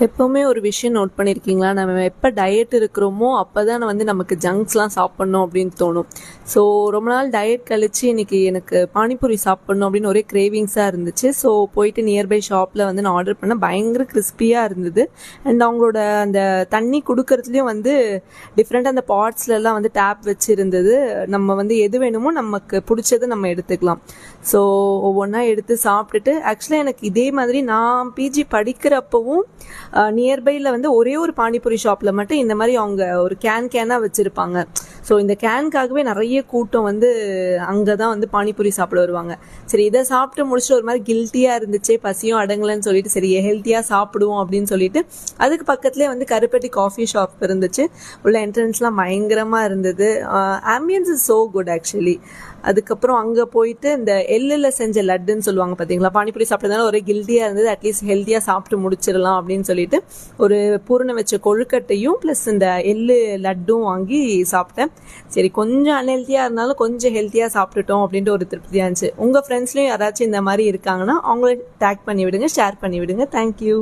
எப்போவுமே ஒரு விஷயம் நோட் பண்ணியிருக்கீங்களா? நம்ம எப்போ டயட் இருக்கிறோமோ அப்போ தான் வந்து நமக்கு ஜங்க்ஸ்லாம் சாப்பிட்ணும் அப்படின்னு தோணும். ஸோ ரொம்ப நாள் டயட் கழிச்சு இன்னைக்கு எனக்கு பானிபூரி சாப்பிட்ணும் அப்படின்னு ஒரே கிரேவிங்ஸாக இருந்துச்சு. ஸோ போயிட்டு நியர்பை ஷாப்பில் வந்து நான் ஆர்டர் பண்ணேன். பயங்கர கிறிஸ்பியாக இருந்தது. அண்ட் அவங்களோட அந்த தண்ணி கொடுக்கறதுலையும் வந்து டிஃப்ரெண்ட்டாக அந்த பாட்ஸ்லலாம் வந்து டேப் வச்சு இருந்தது. நம்ம வந்து எது வேணுமோ நமக்கு பிடிச்சதை நம்ம எடுத்துக்கலாம். ஸோ ஒவ்வொன்றா எடுத்து சாப்பிட்டுட்டு ஆக்சுவலாக எனக்கு இதே மாதிரி நான் பிஜி படிக்கிறப்பவும் நியர்பையில் வந்து ஒரே ஒரு பானிபூரி ஷாப்பில் மட்டும் இந்த மாதிரி அவங்க ஒரு கேனாக வச்சுருப்பாங்க. ஸோ இந்த கேனுக்காகவே நிறைய கூட்டம் வந்து அங்கே தான் வந்து பானிபூரி சாப்பிட வருவாங்க. சரி, இதை சாப்பிட்டு முடிச்சுட்டு ஒரு மாதிரி கில்ட்டியாக இருந்துச்சு, பசியும் அடங்கலைன்னு சொல்லிட்டு சரி ஹெல்த்தியாக சாப்பிடுவோம் அப்படின்னு சொல்லிட்டு அதுக்கு பக்கத்துலேயே வந்து கருப்பட்டி காஃபி ஷாப் இருந்துச்சு. உள்ள என்ட்ரன்ஸ்லாம் பயங்கரமாக இருந்தது. Ambience is so good actually. அதுக்கப்புறம் அங்கே போயிட்டு இந்த எள்ளில் செஞ்ச லட்டுன்னு சொல்லுவாங்க பார்த்தீங்களா, பானிபூரி சாப்பிட்டதுனால ஒரே கில்ட்டியாக இருந்தது. அட்லீஸ்ட் ஹெல்த்தியாக சாப்பிட்டு முடிச்சிடலாம் அப்படின்னு சொல்லிட்டு ஒரு பூரணை வச்ச கொழுக்கட்டையும் ப்ளஸ் இந்த எள்ளு லட்டும் வாங்கி சாப்பிட்டேன். சரி, கொஞ்சம் அன்ஹெல்த்தியாக இருந்தாலும் கொஞ்சம் ஹெல்த்தியாக சாப்பிட்டுட்டோம் அப்படின்ட்டு ஒரு திருப்தியாக இருந்துச்சு. உங்கள் ஃப்ரெண்ட்ஸ்லையும் யாராச்சும் இந்த மாதிரி இருக்காங்கன்னா அவங்கள டேக் பண்ணி விடுங்க, ஷேர் பண்ணி விடுங்க. தேங்க்யூ.